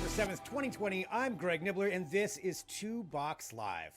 December 7th, 2020. I'm Greg Nibbler, and this is Two Box Live.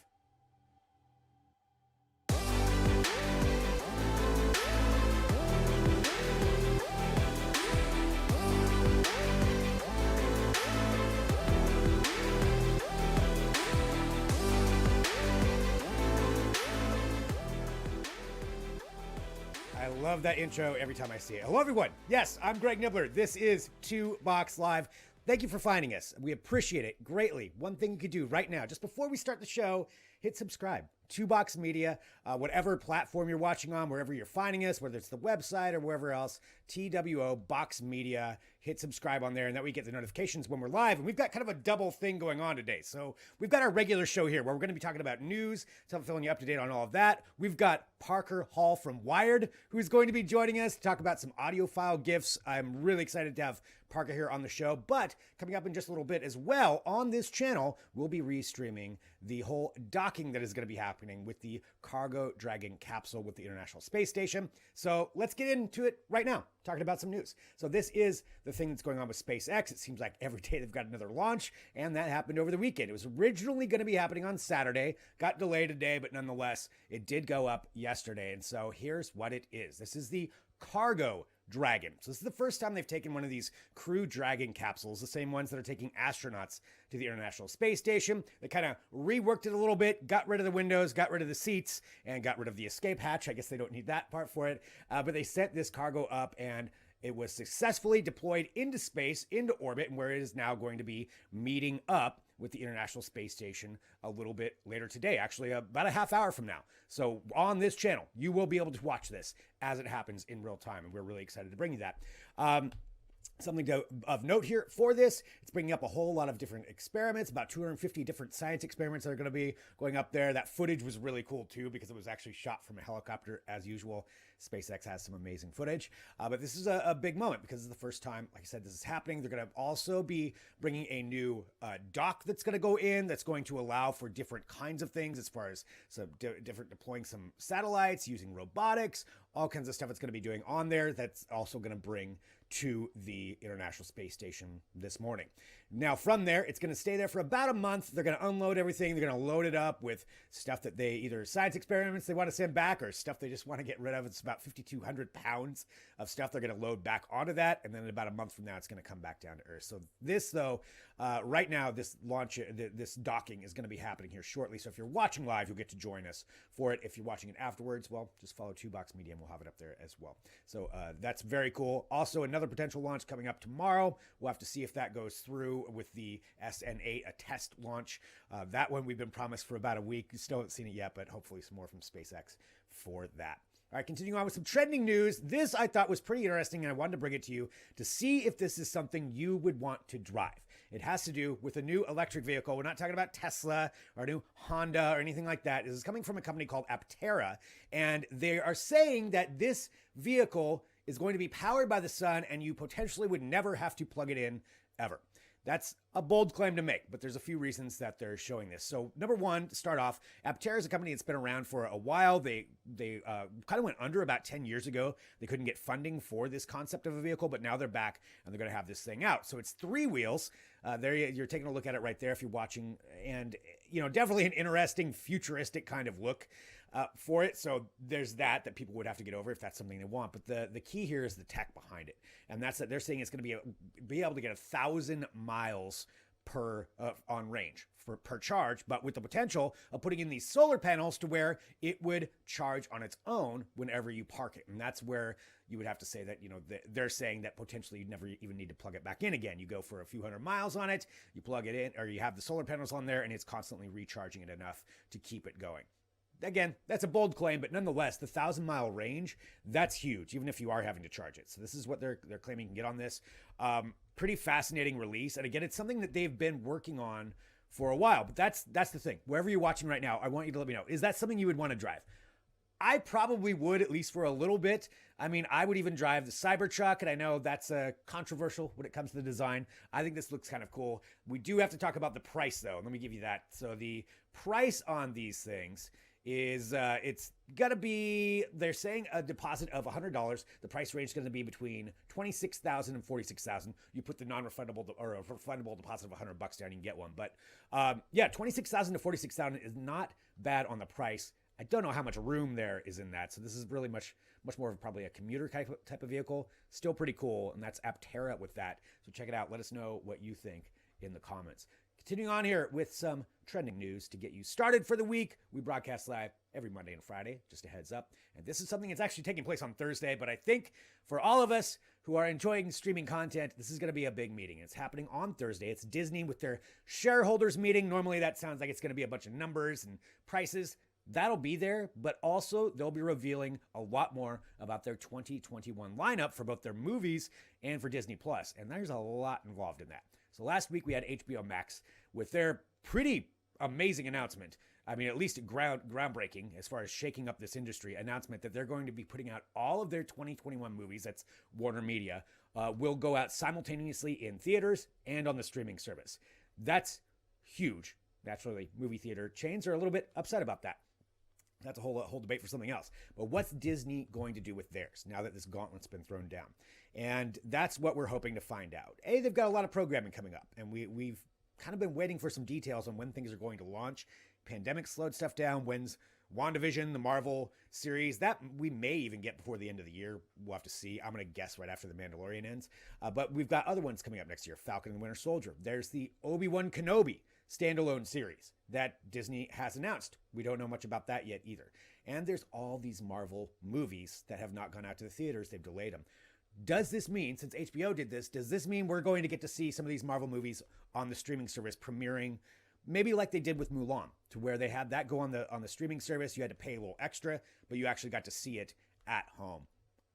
I love that intro every time I see it. Hello, everyone. Yes, I'm Greg Nibbler. This is Two Box Live. Thank you for finding us. We appreciate it greatly. One thing you could do right now, just before we start the show, hit subscribe. Two Box Media, whatever platform you're watching on, wherever you're finding us, whether it's the website or wherever else, TWO Box Media, hit subscribe on there, and that way you get the notifications when we're live. And we've got kind of a double thing going on today. So we've got our regular show here where we're going to be talking about news, so I'm filling you up to date on all of that. We've got Parker Hall from Wired, who's going to be joining us to talk about some audiophile gifts. I'm really excited to have Parker here on the show, but coming up in just a little bit as well on this channel, we'll be restreaming the whole docking that is going to be happening with the Cargo Dragon capsule with the International Space Station. So let's get into it right now, talking about some news. So this is the thing that's going on with SpaceX. It seems like every day they've got another launch, and that happened over the weekend. It was originally going to be happening on Saturday, got delayed today, but nonetheless, it did go up yesterday. And so here's what it is. This is the Cargo Dragon. So this is the first time they've taken one of these Crew Dragon capsules, the same ones that are taking astronauts to the International Space Station. They kind of reworked it a little bit, got rid of the windows, got rid of the seats, and got rid of the escape hatch. I guess they don't need that part for it. But they sent this cargo up, and it was successfully deployed into space, into orbit, and where it is now going to be meeting up with the International Space Station a little bit later today, actually about a half hour from now. So on this channel, you will be able to watch this as it happens in real time, and we're really excited to bring you that. Something of note here for this, it's bringing up a whole lot of different experiments, about 250 different science experiments that are going to be going up there. That footage was really cool too, because it was actually shot from a helicopter as usual. SpaceX has some amazing footage, but this is a big moment because it's the first time, like I said, this is happening. They're going to also be bringing a new dock that's going to go in, that's going to allow for different kinds of things as far as some different deploying some satellites, using robotics, all kinds of stuff it's going to be doing on there. That's also going to bring to the International Space Station this morning. Now from there, it's going to stay there for about a month. They're going to unload everything. They're going to load it up with stuff that they either science experiments they want to send back or stuff they just want to get rid of. It's about 5,200 pounds of stuff they're going to load back onto that. And then in about a month from now, it's going to come back down to Earth. So this though, right now, this launch, this docking is going to be happening here shortly. So if you're watching live, you'll get to join us for it. If you're watching it afterwards, well, just follow Two Box Media and we'll have it up there as well. So that's very cool. Also, another potential launch coming up tomorrow. We'll have to see if that goes through with the SN8, a test launch. That one we've been promised for about a week. Still haven't seen it yet, but hopefully some more from SpaceX for that. All right, continuing on with some trending news. This I thought was pretty interesting, and I wanted to bring it to you to see if this is something you would want to drive. It has to do with a new electric vehicle. We're not talking about Tesla or a new Honda or anything like that. This is coming from a company called Aptera, and they are saying that this vehicle is going to be powered by the sun, and you potentially would never have to plug it in ever. That's a bold claim to make, but there's a few reasons that they're showing this. So number one, to start off, Aptera is a company that's been around for a while. They kind of went under about 10 years ago. They couldn't get funding for this concept of a vehicle, but now they're back and they're going to have this thing out. So it's three wheels. There you're taking a look at it right there if you're watching, and definitely an interesting futuristic kind of look for it. So there's that people would have to get over if that's something they want. But the key here is the tech behind it. And that's that they're saying it's going to be able to get 1,000 miles per on range per charge, but with the potential of putting in these solar panels to where it would charge on its own whenever you park it. And that's where you would have to say that, they're saying that potentially you'd never even need to plug it back in again. You go for a few hundred miles on it, you plug it in, or you have the solar panels on there, and it's constantly recharging it enough to keep it going. Again, that's a bold claim, but nonetheless, the 1,000-mile range, that's huge, even if you are having to charge it. So this is what they're claiming you can get on this. Pretty fascinating release. And again, it's something that they've been working on for a while, but that's the thing. Wherever you're watching right now, I want you to let me know, is that something you would want to drive? I probably would, at least for a little bit. I mean, I would even drive the Cybertruck, and I know that's controversial when it comes to the design. I think this looks kind of cool. We do have to talk about the price, though. Let me give you that. So the price on these things is it's gonna be, they're saying a deposit of $100. The price range is gonna be between $26,000 and $46,000. You put the non-refundable or a refundable deposit of $100 down, you can get one. But yeah, $26,000 to $46,000 is not bad on the price. I don't know how much room there is in that, so this is really much more of probably a commuter type of vehicle. Still pretty cool, and that's Aptera with that. So check it out. Let us know what you think in the comments. Continuing on here with some trending news to get you started for the week. We broadcast live every Monday and Friday, just a heads up. And this is something that's actually taking place on Thursday, but I think for all of us who are enjoying streaming content, this is going to be a big meeting. It's happening on Thursday. It's Disney with their shareholders meeting. Normally that sounds like it's going to be a bunch of numbers and prices. That'll be there, but also they'll be revealing a lot more about their 2021 lineup for both their movies and for Disney Plus. And there's a lot involved in that. So last week we had HBO Max with their pretty amazing announcement. I mean, at least groundbreaking as far as shaking up this industry announcement that they're going to be putting out all of their 2021 movies. That's Warner Media will go out simultaneously in theaters and on the streaming service. That's huge. Naturally, movie theater chains are a little bit upset about that. That's a whole debate for something else. But what's Disney going to do with theirs now that this gauntlet's been thrown down? And that's what we're hoping to find out. They've got a lot of programming coming up, and we've kind of been waiting for some details on when things are going to launch. Pandemic slowed stuff down. When's WandaVision, the Marvel series? That we may even get before the end of the year. We'll have to see. I'm going to guess right after The Mandalorian ends. But we've got other ones coming up next year. Falcon and the Winter Soldier. There's the Obi-Wan Kenobi standalone series that Disney has announced. We don't know much about that yet either. And there's all these Marvel movies that have not gone out to the theaters. They've delayed them. Does this mean, since HBO did this, does this mean we're going to get to see some of these Marvel movies on the streaming service premiering, maybe like they did with Mulan, to where they had that go on the streaming service? You had to pay a little extra, but you actually got to see it at home.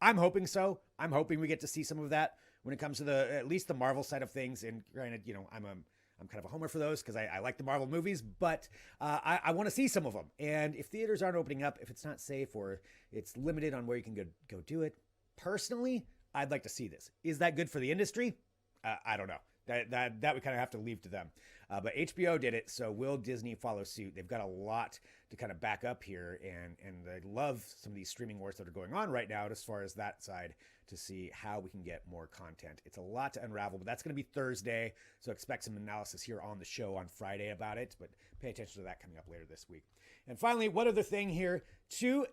I'm hoping so. I'm hoping we get to see some of that when it comes to at least the Marvel side of things. And granted, I'm kind of a homer for those because I like the Marvel movies, but I want to see some of them. And if theaters aren't opening up, if it's not safe or it's limited on where you can go do it, personally, I'd like to see this. Is that good for the industry? I don't know. That we kind of have to leave to them. But HBO did it, so will Disney follow suit? They've got a lot to kind of back up here, and I love some of these streaming wars that are going on right now as far as that side to see how we can get more content. It's a lot to unravel, but that's going to be Thursday, so expect some analysis here on the show on Friday about it, but pay attention to that coming up later this week. And finally, one other thing here to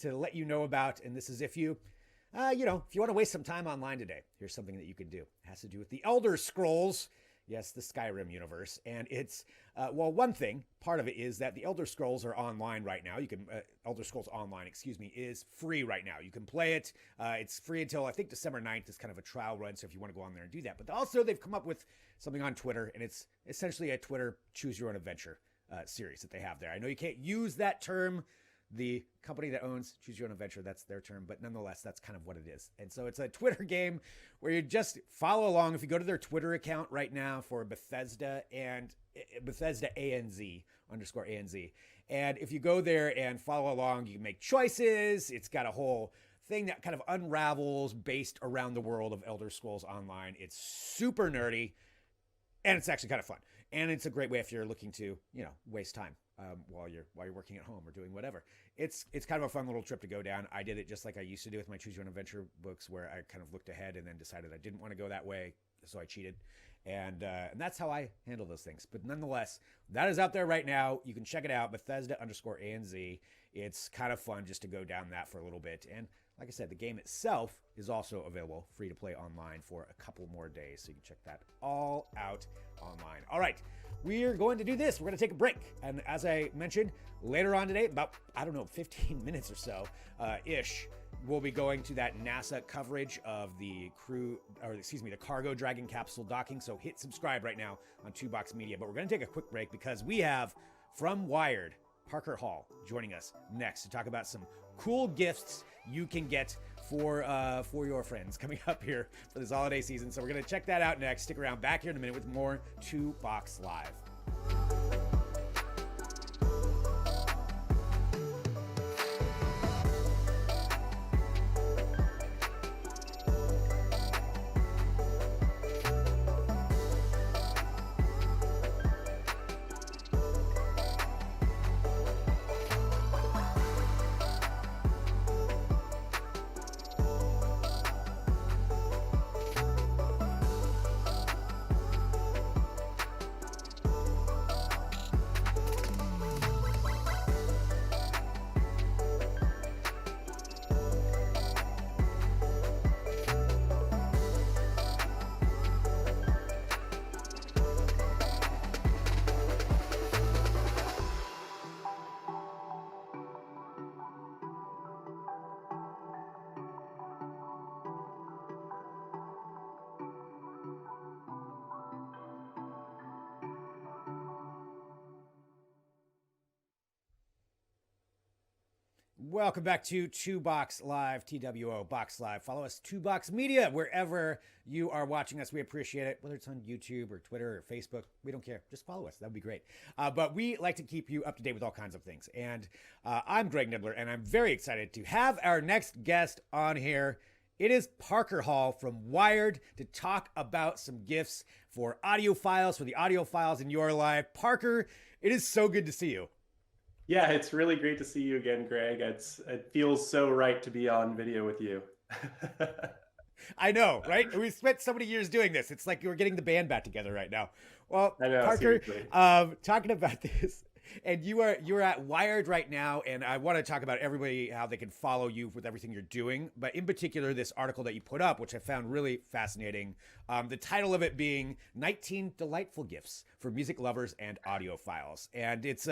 let you know about, and this is if you want to waste some time online today, here's something that you can do. It has to do with the Elder Scrolls. Yes, the Skyrim universe. And it's, one thing, part of it is that the Elder Scrolls are online right now. You can, Elder Scrolls Online, is free right now. You can play it. It's free until, I think, December 9th is kind of a trial run. So if you want to go on there and do that. But also, they've come up with something on Twitter, and it's essentially a Twitter choose your own adventure series that they have there. I know you can't use that term. The company that owns Choose Your Own Adventure, that's their term, but nonetheless, that's kind of what it is. And so it's a Twitter game where you just follow along. If you go to their Twitter account right now for Bethesda and Bethesda ANZ _ANZ, and if you go there and follow along, you can make choices. It's got a whole thing that kind of unravels based around the world of Elder Scrolls Online. It's super nerdy, and it's actually kind of fun. And it's a great way if you're looking to, waste time while you're working at home or doing whatever. It's kind of a fun little trip to go down. I did it just like I used to do with my Choose Your Own Adventure books, where I kind of looked ahead and then decided I didn't want to go that way, so I cheated. And that's how I handle those things. But nonetheless, that is out there right now. You can check it out, Bethesda _ANZ. It's kind of fun just to go down that for a little bit. And like I said, the game itself is also available free to play online for a couple more days. So you can check that all out online. All right, we're going to do this. We're going to take a break. And as I mentioned, later on today, about, 15 minutes or so ish, we'll be going to that NASA coverage of the the Cargo Dragon capsule docking. So hit subscribe right now on 2Box Media. But we're going to take a quick break because we have, from Wired, Parker Hall joining us next to talk about some cool gifts you can get for your friends coming up here for this holiday season. So we're going to check that out next. Stick around, back here in a minute with more 2Box Live. Welcome back to Two Box Live, TWO Box Live. Follow us, Two Box Media, wherever you are watching us. We appreciate it, whether it's on YouTube or Twitter or Facebook. We don't care. Just follow us. That would be great. But we like to keep you up to date with all kinds of things. And I'm Greg Nibbler, and I'm very excited to have our next guest on here. It is Parker Hall from Wired to talk about some gifts for audiophiles, for the audiophiles in your life. Parker, it is so good to see you. Yeah, it's really great to see you again, Greg. It feels so right to be on video with you. I know, right? We spent so many years doing this. It's like we're getting the band back together right now. Well, I know, Parker, seriously. talking about this, and you're at Wired right now, and I want to talk about everybody how they can follow you with everything you're doing. But in particular, this article that you put up, which I found really fascinating. The title of it being 19 Delightful Gifts for Music Lovers and Audiophiles. And it's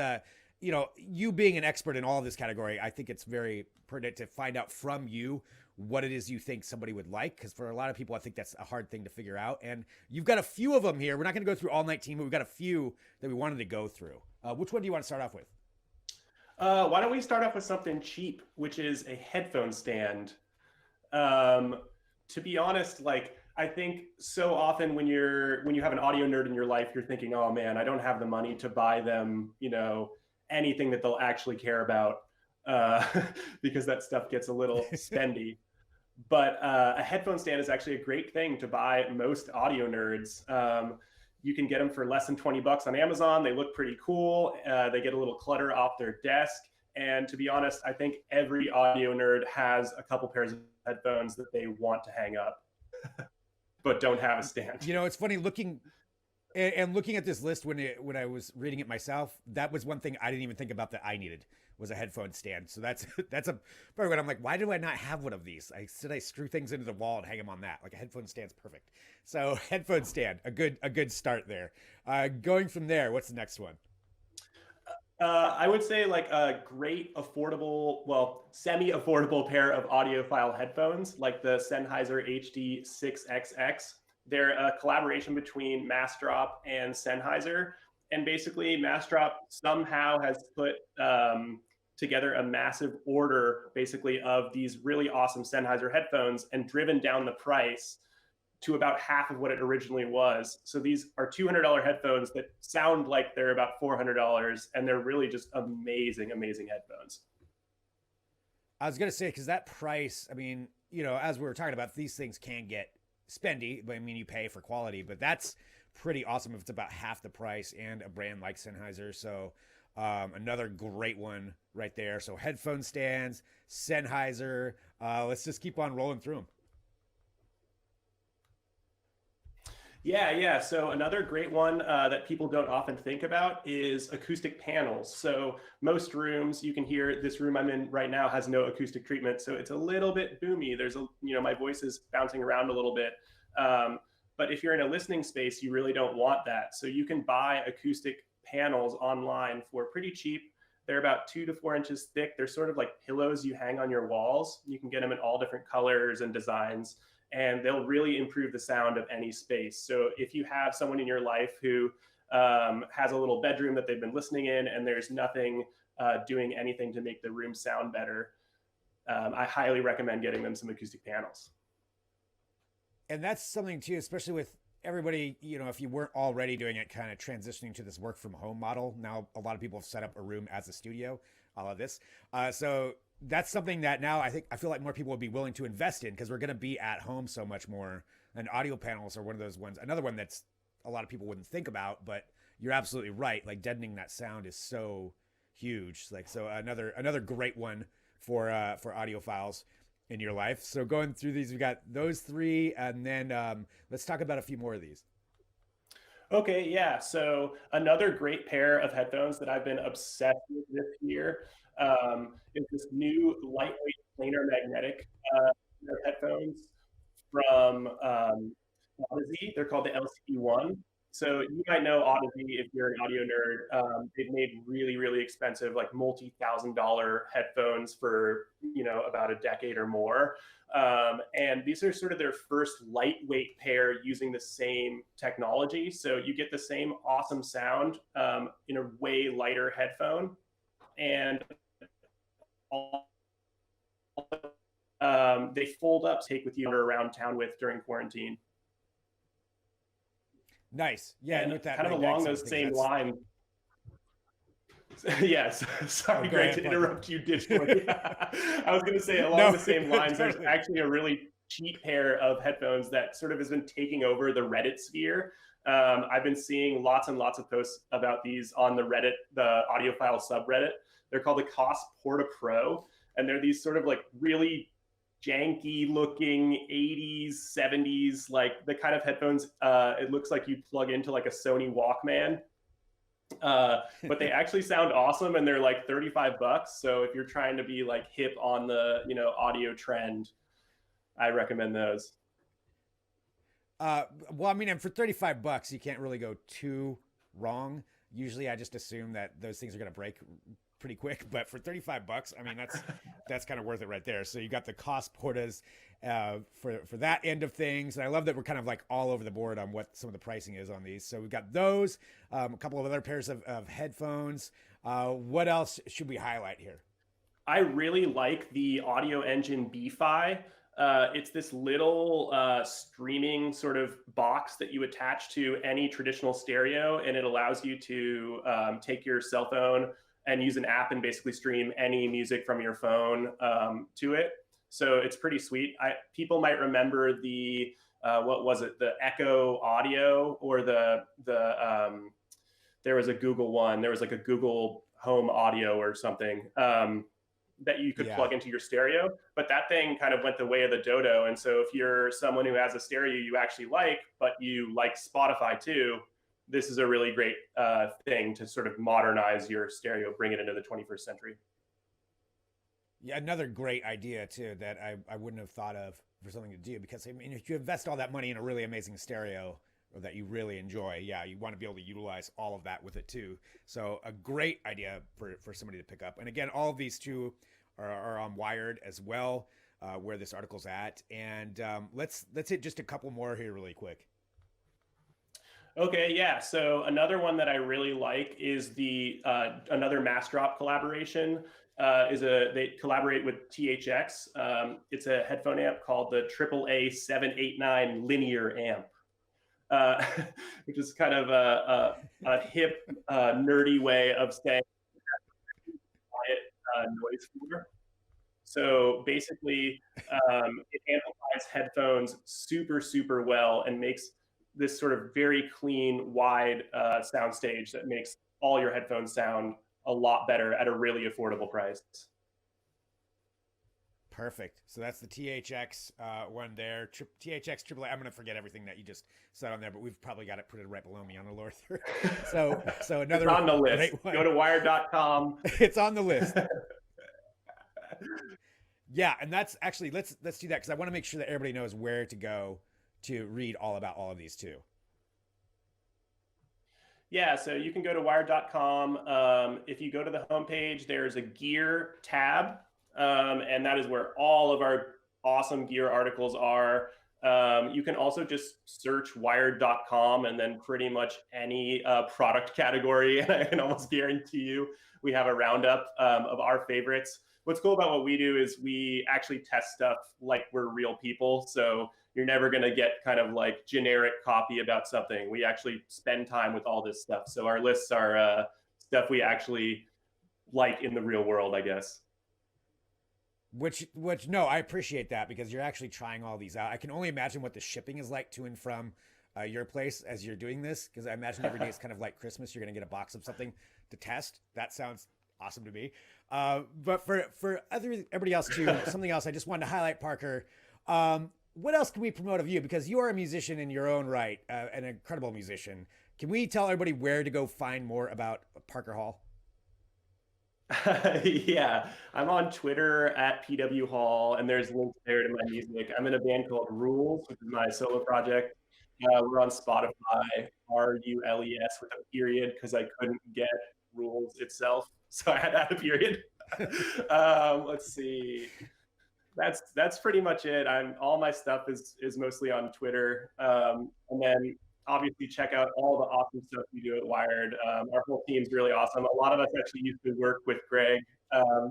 you being an expert in all of this category, I think it's very pertinent to find out from you what it is you think somebody would like. Because for a lot of people, I think that's a hard thing to figure out. And you've got a few of them here. We're not going to go through all 19, but we've got a few that we wanted to go through. Which one do you want to start off with? Why don't we start off with something cheap, which is a headphone stand. To be honest, like I think so often when you have an audio nerd in your life, you're thinking, oh man, I don't have the money to buy them, anything that they'll actually care about, uh, because that stuff gets a little spendy. But a headphone stand is actually a great thing to buy most audio nerds. You can get them for less than 20 bucks on Amazon. They look pretty cool. They get a little clutter off their desk. And to be honest, I think every audio nerd has a couple pairs of headphones that they want to hang up, but don't have a stand. It's funny looking and looking at this list when I was reading it myself. That was one thing I didn't even think about that I needed was a headphone stand. So that's a part when I'm like, why do I not have one of these? I screw things into the wall and hang them on that. Like a headphone stand's perfect. So headphone stand, a good start there. Going from there, what's the next one? I would say like a great affordable, well, semi-affordable pair of audiophile headphones, like the Sennheiser HD6XX. They're a collaboration between Massdrop and Sennheiser. And basically, Massdrop somehow has put together a massive order, basically, of these really awesome Sennheiser headphones and driven down the price to about half of what it originally was. So these are $200 headphones that sound like they're about $400, and they're really just amazing, amazing headphones. I was gonna say because that price, I mean, as we were talking about, these things can get spendy, but I mean, you pay for quality, but that's pretty awesome if it's about half the price and a brand like Sennheiser. So another great one right there. So headphone stands, Sennheiser. Let's just keep on rolling through them. Yeah. So another great one that people don't often think about is acoustic panels. So most rooms, you can hear this room I'm in right now has no acoustic treatment, so it's a little bit boomy. My voice is bouncing around a little bit. But if you're in a listening space, you really don't want that. So you can buy acoustic panels online for pretty cheap. They're about 2 to 4 inches thick. They're sort of like pillows you hang on your walls. You can get them in all different colors and designs, and they'll really improve the sound of any space. So if you have someone in your life who has a little bedroom that they've been listening in and there's nothing doing anything to make the room sound better, I highly recommend getting them some acoustic panels. And that's something too, especially with everybody, if you weren't already doing it, kind of transitioning to this work from home model. Now, a lot of people have set up a room as a studio, all of this. So that's something that now I feel like more people would be willing to invest in because we're going to be at home so much more. And audio panels are one of those ones. Another one that's a lot of people wouldn't think about, but you're absolutely right. Like deadening that sound is so huge. Like, so another great one for audiophiles in your life. So going through these, we got those three, and then let's talk about a few more of these. Okay, yeah. So another great pair of headphones that I've been obsessed with this year is this new lightweight planar magnetic headphones from Odyssey. They're called the LCD1. So you might know Odyssey if you're an audio nerd. They've made really, really expensive, like multi-$1,000 headphones for about a decade or more. And these are sort of their first lightweight pair using the same technology. So you get the same awesome sound in a way lighter headphone. And they fold up, take with you around town with during quarantine. Nice. Yeah, and And with that kind of magnetic along side of those things, same that's lines, yes, oh, sorry, go Greg, ahead, to Parker. interrupt you digitally. I was going to say, along No, the same lines, there's totally. actually a really cheap pair of headphones that sort of has been taking over the Reddit sphere. I've been seeing lots and lots of posts about these on the Reddit, the audiophile subreddit. They're called the Cost Porta Pro, and they're these sort of like really janky looking 80s, 70s, like the kind of headphones it looks like you plug into like a Sony Walkman, but they actually sound awesome, and they're like 35 bucks. So if you're trying to be like hip on the, audio trend, I recommend those. Well, I mean, and for 35 bucks, you can't really go too wrong. Usually I just assume that those things are going to break pretty quick, but for 35 bucks, I mean, that's kind of worth it right there. So you got the cost portas for that end of things. And I love that we're kind of like all over the board on what some of the pricing is on these. So we've got those, a couple of other pairs of headphones. What else should we highlight here? I really like the Audio Engine BFi. It's this little streaming sort of box that you attach to any traditional stereo, and it allows you to take your cell phone and use an app and basically stream any music from your phone to it. So it's pretty sweet. People might remember the what was it? The Echo Audio, or there was a Google one. There was like a Google Home Audio or something. That you could plug into your stereo, but that thing kind of went the way of the dodo. And so if you're someone who has a stereo you actually like, but you like Spotify too, this is a really great thing to sort of modernize your stereo, bring it into the 21st century. Yeah, another great idea too that I wouldn't have thought of for something to do, because I mean, if you invest all that money in a really amazing stereo or that you really enjoy, yeah, you want to be able to utilize all of that with it too. So a great idea for somebody to pick up. And again, all of these two are on Wired as well, where this article's at. And let's hit just a couple more here really quick. Okay, yeah. So another one that I really like is the another Massdrop collaboration. They collaborate with THX. It's a headphone amp called the AAA 789 linear amp. Which is kind of a hip, nerdy way of saying quiet noise floor. So basically, it amplifies headphones super, super well and makes this sort of very clean, wide soundstage that makes all your headphones sound a lot better at a really affordable price. Perfect. So that's the THX one there. THX AAA. I'm going to forget everything that you just said on there, but we've probably got it put it right below me on the lower third. So another it's on the list. Go to wired.com. It's on the list. Yeah, and that's actually let's do that, because I want to make sure that everybody knows where to go to read all about all of these too. Yeah, so you can go to wired.com. If you go to the homepage, there's a gear tab. And that is where all of our awesome gear articles are. You can also just search wired.com and then pretty much any product category. And I can almost guarantee you we have a roundup of our favorites. What's cool about what we do is we actually test stuff like we're real people. So you're never going to get kind of like generic copy about something. We actually spend time with all this stuff. So our lists are stuff we actually like in the real world, I guess. Which no, I appreciate that, because you're actually trying all these out. I can only imagine what the shipping is like to and from your place as you're doing this, because I imagine every day is kind of like Christmas. You're going to get a box of something to test. That sounds awesome to me. But for everybody else too, something else I just wanted to highlight, Parker. What else can we promote of you? Because you are a musician in your own right, an incredible musician. Can we tell everybody where to go find more about Parker Hall? Yeah, I'm on Twitter at PW Hall, and there's links there to my music. I'm in a band called Rules, which is my solo project. We're on Spotify, RULES with a period, because I couldn't get Rules itself, so I had to add a period. Let's see. That's pretty much it. All my stuff is mostly on Twitter, and then obviously check out all the awesome stuff we do at Wired. Our whole team's really awesome. A lot of us actually used to work with Greg,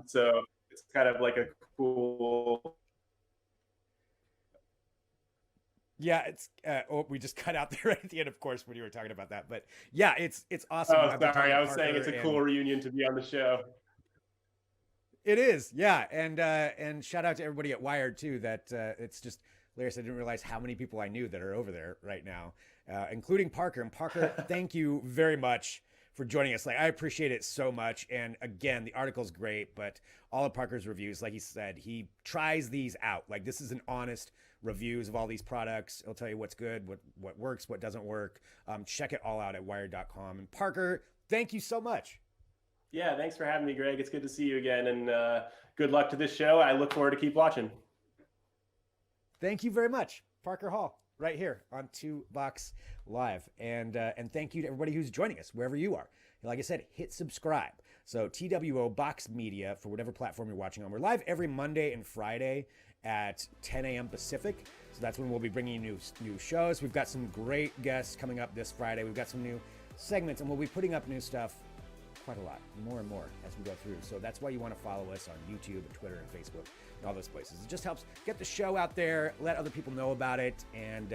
so it's kind of like a cool Yeah, it's we just cut out there right at the end, of course, when you were talking about that. But yeah, it's awesome. Oh, I've been talking sorry. to I was saying Parker, it's a and cool reunion to be on the show. it is, yeah. And shout out to everybody at Wired too. That it's just hilarious. I didn't realize how many people I knew that are over there right now, including Parker. And Parker, thank you very much for joining us. Like, I appreciate it so much. And again, the article's great, but all of Parker's reviews, like he said, he tries these out. Like, this is an honest reviews of all these products. He'll tell you what's good, what works, what doesn't work. Check it all out at wired.com. And Parker, thank you so much. Yeah, thanks for having me, Greg. It's good to see you again, and good luck to this show. I look forward to keep watching. Thank you very much, Parker Hall, right here on 2Box Live, and thank you to everybody who's joining us wherever you are. Like I said, hit subscribe. So TWO Box Media for whatever platform you're watching on. We're live every Monday and Friday at 10 a.m. Pacific. So that's when we'll be bringing you new shows. We've got some great guests coming up this Friday. We've got some new segments, and we'll be putting up new stuff quite a lot, more and more as we go through. So that's why you want to follow us on YouTube and Twitter and Facebook and all those places. It just helps get the show out there, let other people know about it, and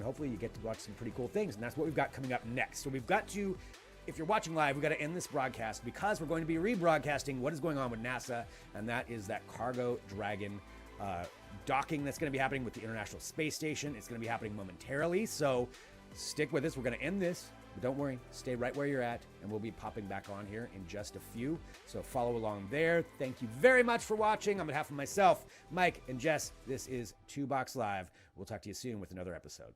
hopefully you get to watch some pretty cool things. And that's what we've got coming up next. So we've got to, if you're watching live, we've got to end this broadcast because we're going to be rebroadcasting what is going on with NASA, and that is that Cargo Dragon docking that's going to be happening with the International Space Station. It's going to be happening momentarily, so stick with us. We're going to end this. But don't worry, stay right where you're at, and we'll be popping back on here in just a few. So follow along there. Thank you very much for watching. On behalf of myself, Mike, and Jess, this is 2Box Live. We'll talk to you soon with another episode.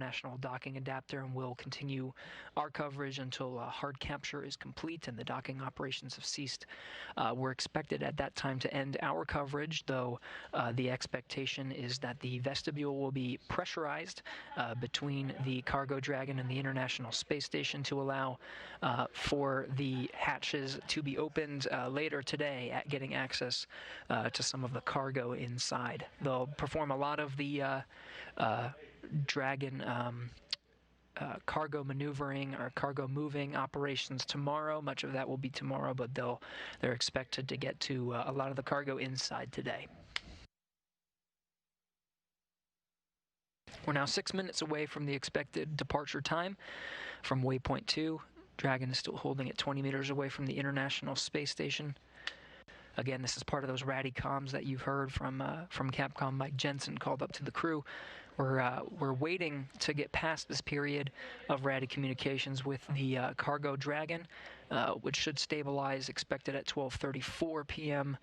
National docking adapter, and we'll continue our coverage until hard capture is complete and the docking operations have ceased. We're expected at that time to end our coverage, though the expectation is that the vestibule will be pressurized between the Cargo Dragon and the International Space Station to allow for the hatches to be opened later today at getting access to some of the cargo inside. They'll perform a lot of the Dragon cargo maneuvering or cargo moving operations tomorrow. Much of that will be tomorrow, but they're expected to get to a lot of the cargo inside today. We're now 6 minutes away from the expected departure time from Waypoint 2. Dragon is still holding at 20 meters away from the International Space Station. Again, this is part of those ratty comms that you've heard from Capcom. Mike Jensen called up to the crew. We're waiting to get past this period of ratty communications with the Cargo Dragon, which should stabilize, expected at 12:34 p.m.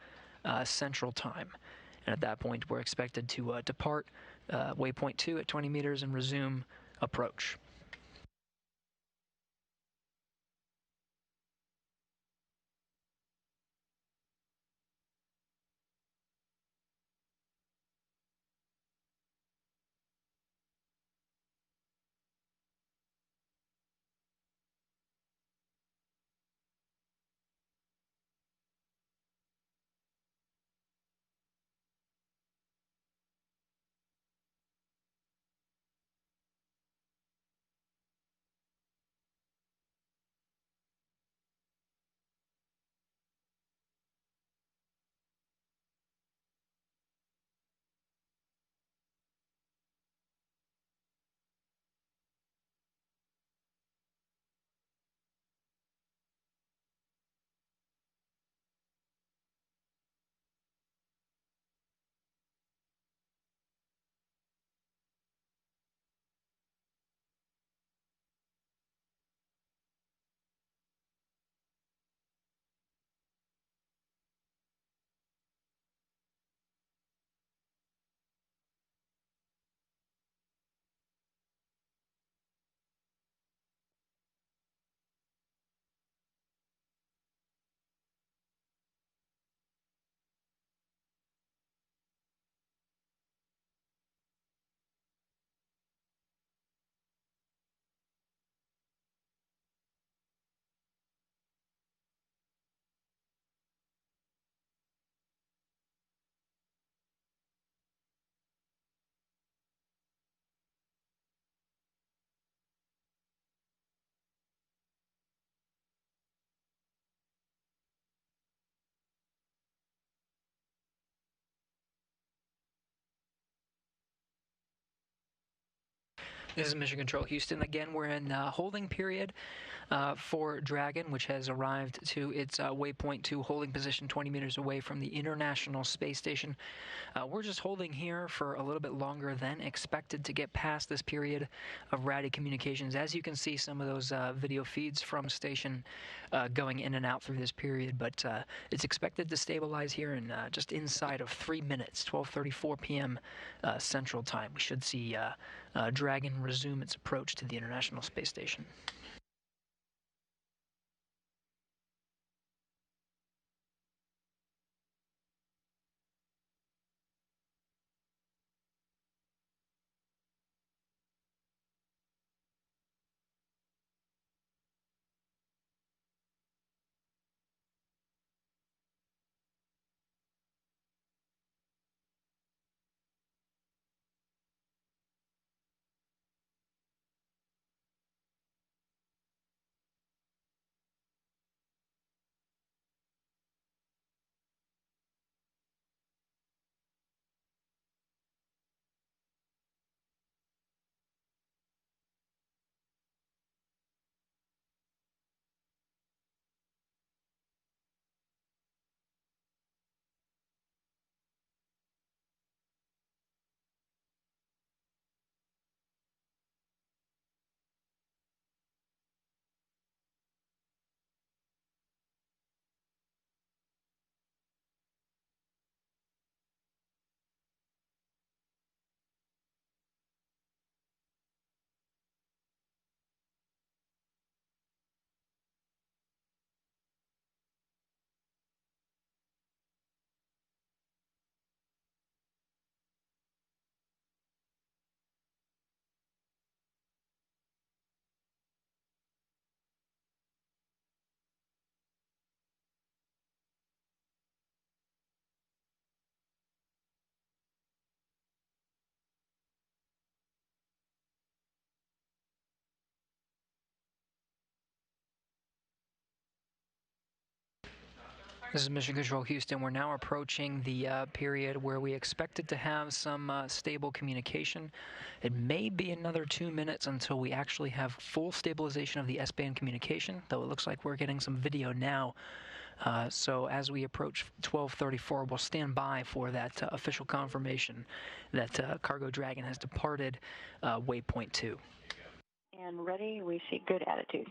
Central Time. And at that point, we're expected to depart Waypoint 2 at 20 meters and resume approach. This is Mission Control Houston. Again, we're in holding period for Dragon, which has arrived to its waypoint 2 holding position 20 meters away from the International Space Station. We're just holding here for a little bit longer than expected to get past this period of rowdy communications. As you can see, some of those video feeds from station going in and out through this period, but it's expected to stabilize here in just inside of 3 minutes, 12:34 p.m. Central Time. We should see Dragon resume its approach to the International Space Station. This is Mission Control Houston. We're now approaching the period where we expected to have some stable communication. It may be another 2 minutes until we actually have full stabilization of the S-band communication, though it looks like we're getting some video now. So as we approach 12:34, we'll stand by for that official confirmation that Cargo Dragon has departed waypoint 2. And ready, we see good attitude.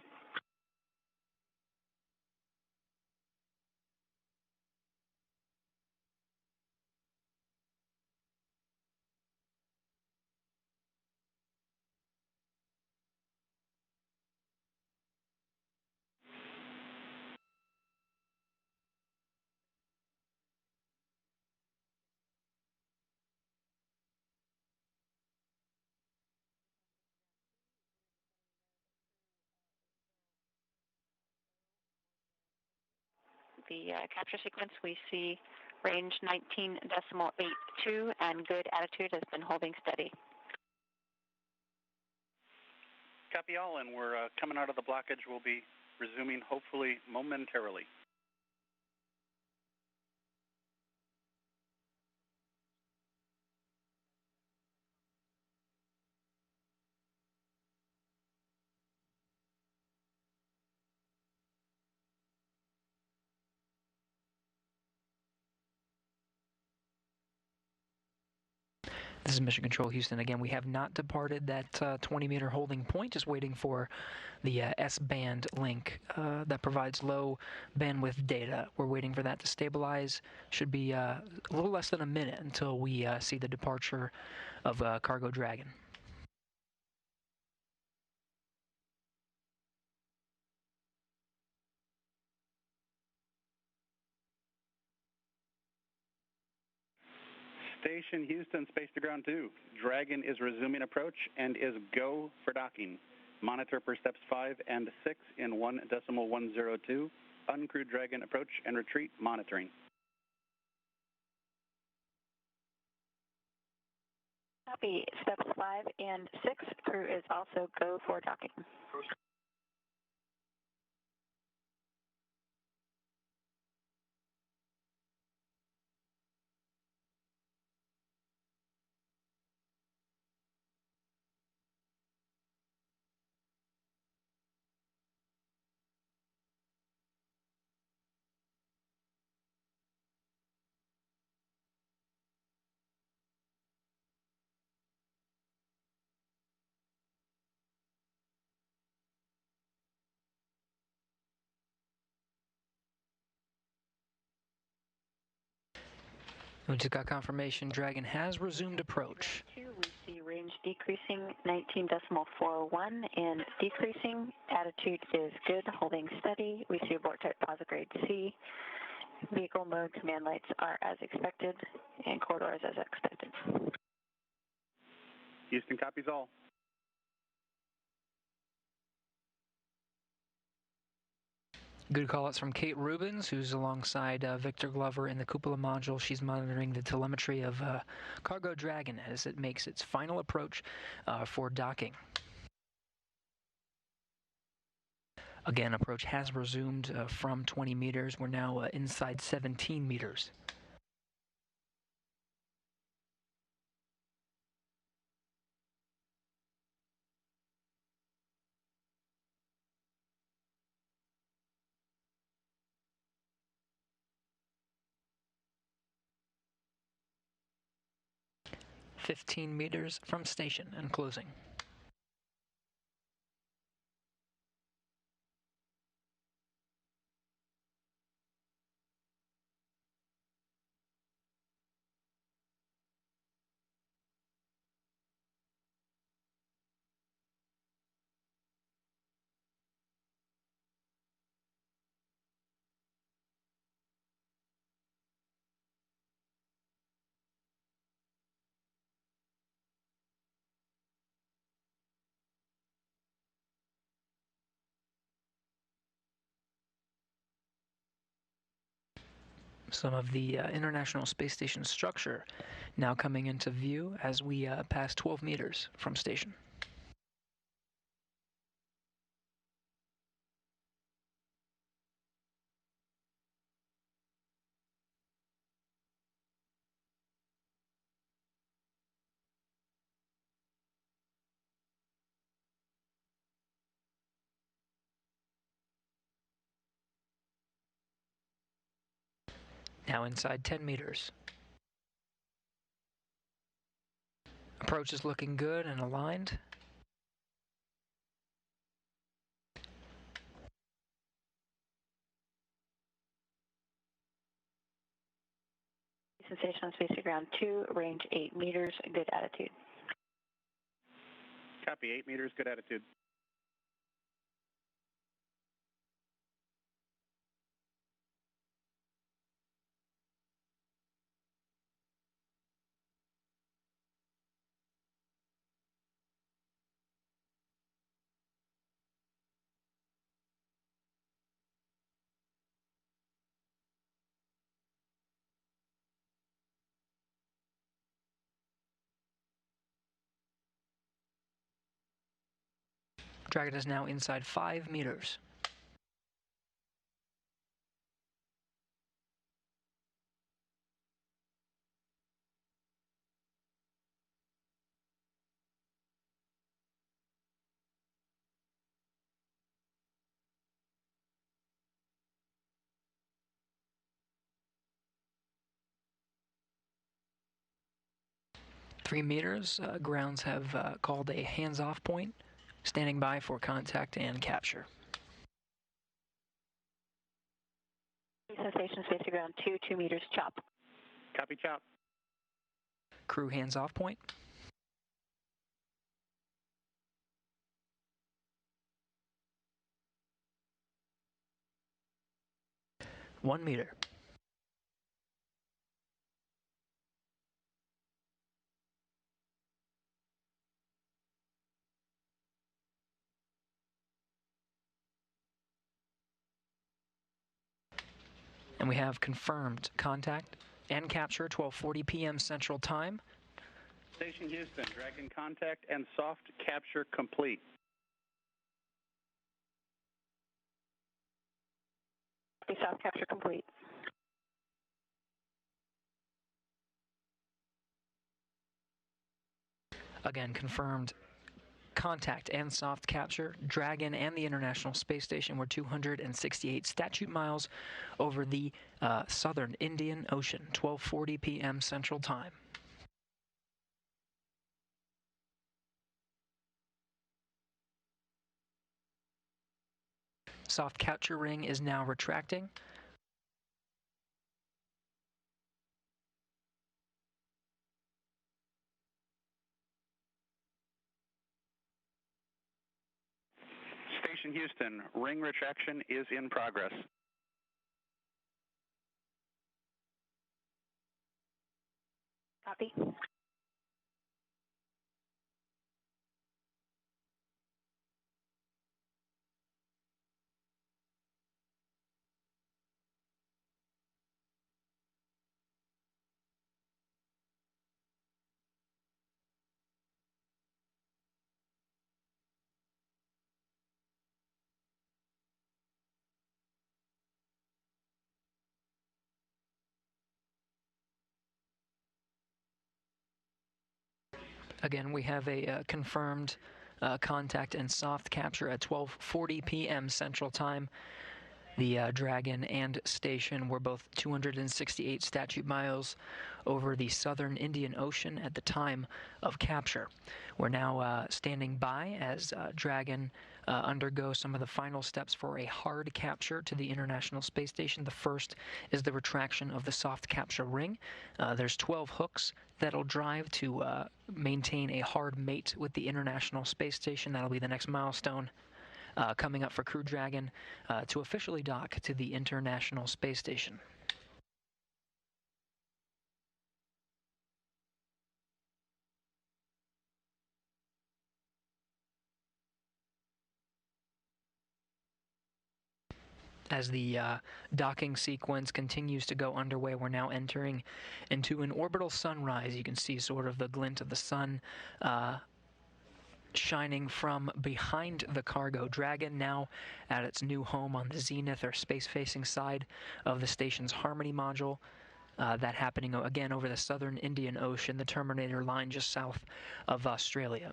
The capture sequence, we see range 19.82 and good attitude has been holding steady. Copy all, and we're coming out of the blockage. We'll be resuming hopefully momentarily. This is Mission Control Houston. Again, we have not departed that 20-meter holding point, just waiting for the S-band link that provides low bandwidth data. We're waiting for that to stabilize. Should be a little less than a minute until we see the departure of Cargo Dragon. Station Houston, space to ground 2. Dragon is resuming approach and is go for docking. Monitor per steps 5 and 6 in 1.102. Uncrewed Dragon approach and retreat monitoring. Copy. Steps 5 and 6. Crew is also go for docking. We just got confirmation Dragon has resumed approach. We see range decreasing 19.401 and decreasing. Attitude is good, holding steady. We see abort type positive grade C. Vehicle mode command lights are as expected, and corridors as expected. Houston copies all. Good call-outs from Kate Rubens, who's alongside Victor Glover in the cupola module. She's monitoring the telemetry of Cargo Dragon as it makes its final approach for docking. Again, approach has resumed from 20 meters. We're now inside 17 meters. "15 meters from station and closing." Some of the International Space Station structure now coming into view as we pass 12 meters from station. Now inside 10 meters. Approach is looking good and aligned. Station on space to ground 2, range 8 meters, good attitude. Copy, 8 meters, good attitude. Dragon is now inside 5 meters. Three meters, grounds have called a hands-off point, standing by for contact and capture. Station space to ground 2, 2 meters, chop. Copy, chop. Crew hands-off point. One meter. And we have confirmed contact and capture, 12:40 p.m. Central Time. Station Houston, Dragon contact and soft capture complete. Soft capture complete. Again, confirmed contact and soft capture. Dragon and the International Space Station were 268 statute miles over the southern Indian Ocean, 12:40 p.m. Central Time. Soft capture ring is now retracting. Station Houston, ring retraction is in progress. Copy. Again, we have a confirmed contact and soft capture at 12:40 p.m. Central Time. The Dragon and Station were both 268 statute miles over the southern Indian Ocean at the time of capture. We're now standing by as Dragon undergo some of the final steps for a hard capture to the International Space Station. The first is the retraction of the soft capture ring. There's 12 hooks that'll drive to maintain a hard mate with the International Space Station. That'll be the next milestone coming up for Crew Dragon to officially dock to the International Space Station. As the docking sequence continues to go underway, we're now entering into an orbital sunrise. You can see sort of the glint of the sun shining from behind the cargo Dragon, now at its new home on the zenith or space-facing side of the station's Harmony module. That happening again over the southern Indian Ocean, the Terminator line just south of Australia.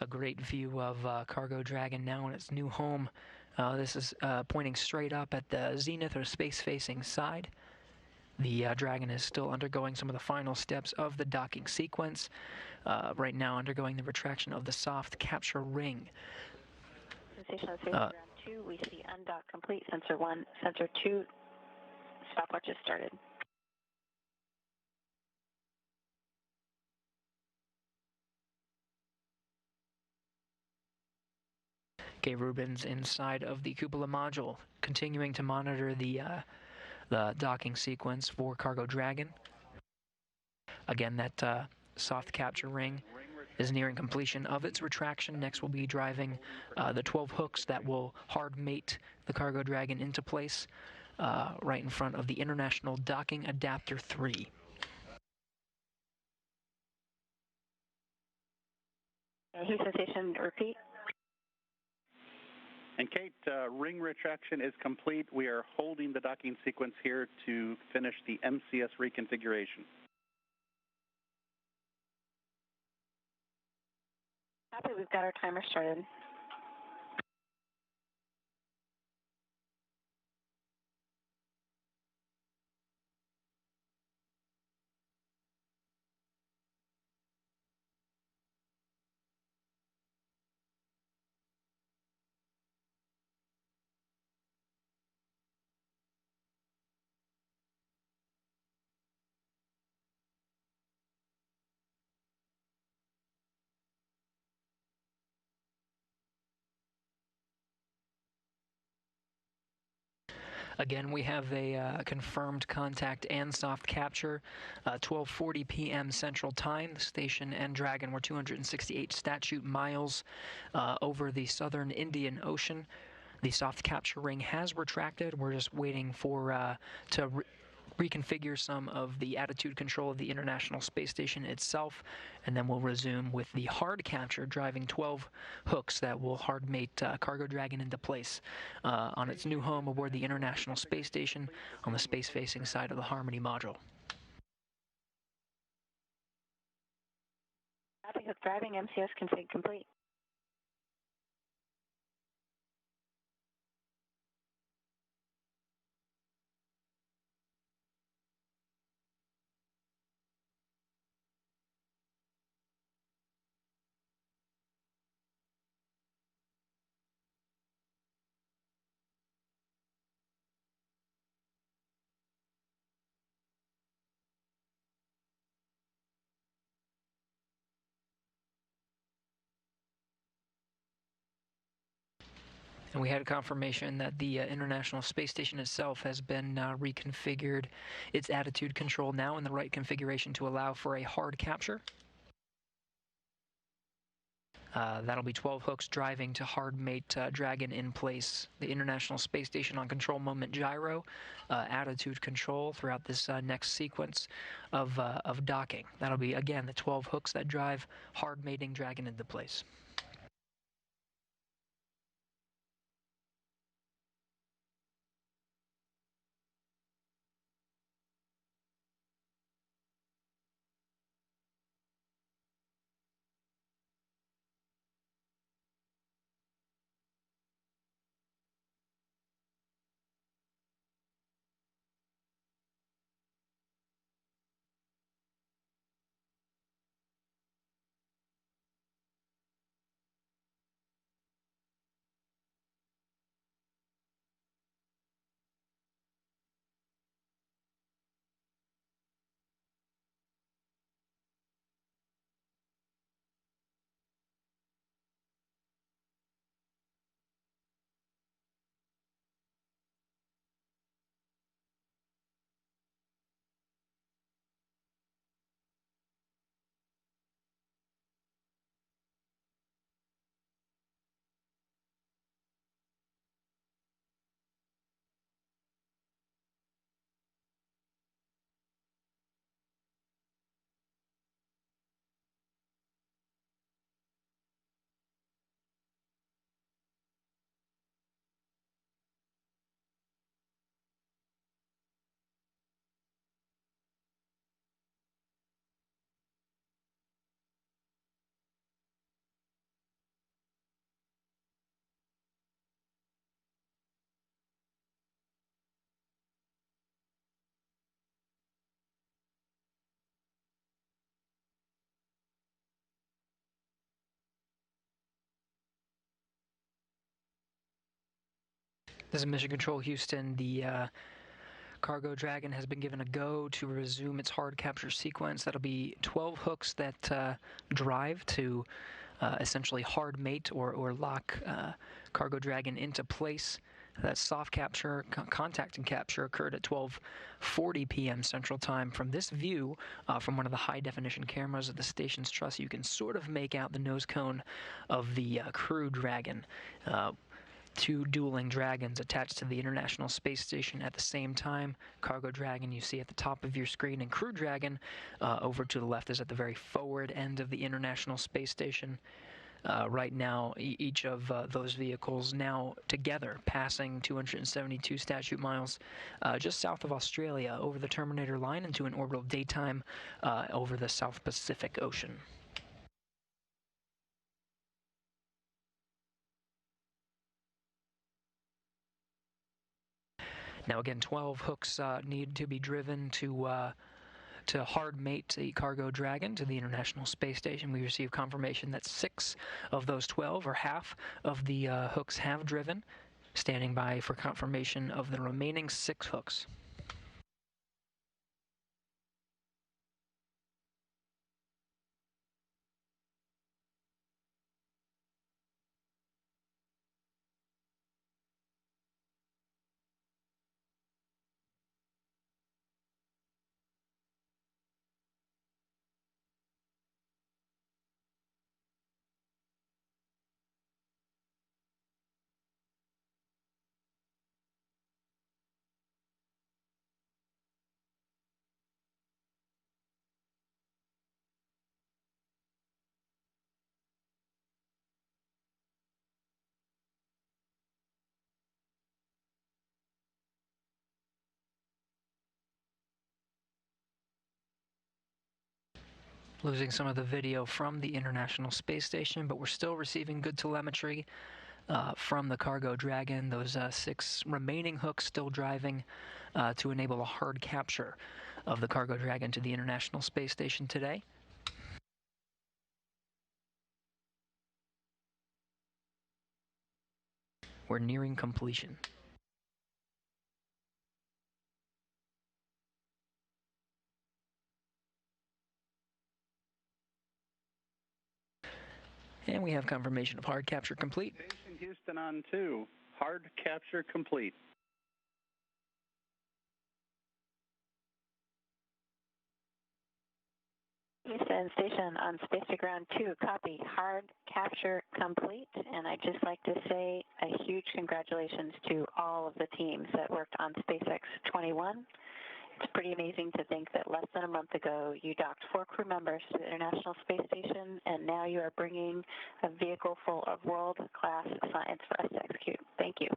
A great view of Cargo Dragon now in its new home. This is pointing straight up at the zenith or space-facing side. The Dragon is still undergoing some of the final steps of the docking sequence. Right now undergoing the retraction of the soft capture ring. Sensation on space ground 2, we see undock complete. Sensor 1, Sensor 2, stopwatch has started. Okay, Rubens inside of the cupola module, continuing to monitor the docking sequence for Cargo Dragon. Again, that soft capture ring is nearing completion of its retraction. Next, we'll be driving the 12 hooks that will hard mate the Cargo Dragon into place right in front of the International Docking Adapter 3. Houston Station, repeat. And Kate, ring retraction is complete. We are holding the docking sequence here to finish the MCS reconfiguration. Copy, we've got our timer started. Again, we have a confirmed contact and soft capture, 12:40 p.m. Central Time. The station and Dragon were 268 statute miles over the southern Indian Ocean. The soft capture ring has retracted. We're just waiting for to reconfigure some of the attitude control of the International Space Station itself, and then we'll resume with the hard capture, driving 12 hooks that will hard mate Cargo Dragon into place on its new home aboard the International Space Station on the space-facing side of the Harmony module. Copy, hook driving, MCS config complete. And we had confirmation that the International Space Station itself has been reconfigured. Its attitude control now in the right configuration to allow for a hard capture. That'll be 12 hooks driving to hard mate Dragon in place. The International Space Station on control moment gyro, attitude control throughout this next sequence of docking. That'll be, again, the 12 hooks that drive hard mating Dragon into place. This is Mission Control Houston. The Cargo Dragon has been given a go to resume its hard capture sequence. That'll be 12 hooks that drive to essentially hard mate or lock Cargo Dragon into place. That soft capture, contact and capture occurred at 12:40 p.m. Central Time. From this view, from one of the high-definition cameras of the station's truss, you can sort of make out the nose cone of the Crew Dragon. Two dueling Dragons attached to the International Space Station at the same time. Cargo Dragon you see at the top of your screen, and Crew Dragon over to the left is at the very forward end of the International Space Station. Right now, each of those vehicles now together passing 272 statute miles just south of Australia over the Terminator line into an orbital daytime over the South Pacific Ocean. Now again, 12 hooks need to be driven to hard mate the Cargo Dragon to the International Space Station. We received confirmation that 6 of those 12, or half of the hooks, have driven. Standing by for confirmation of the remaining 6 hooks. Losing some of the video from the International Space Station, but we're still receiving good telemetry from the Cargo Dragon. Those 6 remaining hooks still driving to enable a hard capture of the Cargo Dragon to the International Space Station today. We're nearing completion. And we have confirmation of hard capture complete. Station Houston on 2. Hard capture complete. Houston Station on Space to Ground 2, copy. Hard capture complete. And I'd just like to say a huge congratulations to all of the teams that worked on SpaceX 21. It's pretty amazing to think that less than a month ago you docked 4 crew members to the International Space Station, and now you are bringing a vehicle full of world-class science for us to execute. Thank you.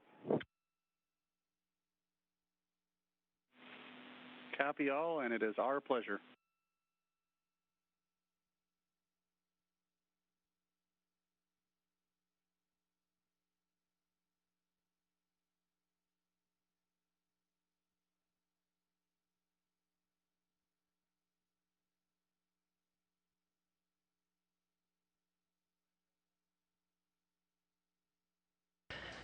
Copy all, and it is our pleasure.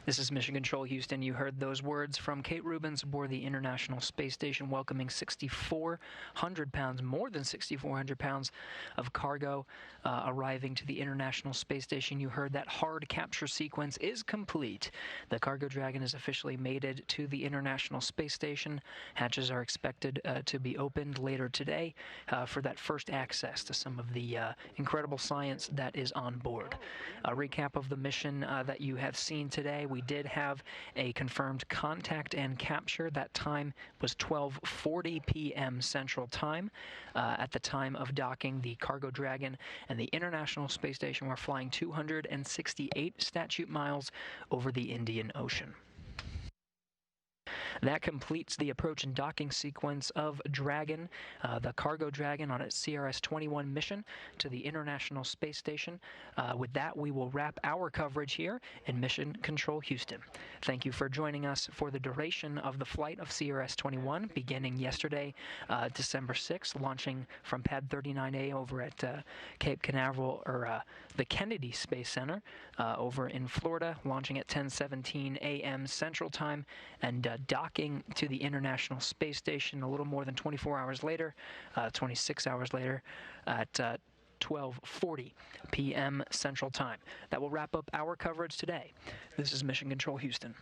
This is Mission Control Houston. You heard those words from Kate Rubins aboard the International Space Station, welcoming 6,400 pounds, more than 6,400 pounds of cargo arriving to the International Space Station. You heard that hard capture sequence is complete. The Cargo Dragon is officially mated to the International Space Station. Hatches are expected to be opened later today for that first access to some of the incredible science that is on board. A recap of the mission that you have seen today. We did have a confirmed contact and capture. That time was 12:40 p.m. Central Time. At the time of docking, the Cargo Dragon and the International Space Station were flying 268 statute miles over the Indian Ocean. That completes the approach and docking sequence of Dragon, the Cargo Dragon, on its CRS-21 mission to the International Space Station. With that, we will wrap our coverage here in Mission Control Houston. Thank you for joining us for the duration of the flight of CRS-21, beginning yesterday, December 6th, launching from Pad 39A over at Cape Canaveral, or the Kennedy Space Center over in Florida, launching at 10:17 a.m. Central Time, and docking to the International Space Station a little more than 24 hours later, 26 hours later, at 12:40 p.m. Central Time. That will wrap up our coverage today. This is Mission Control Houston.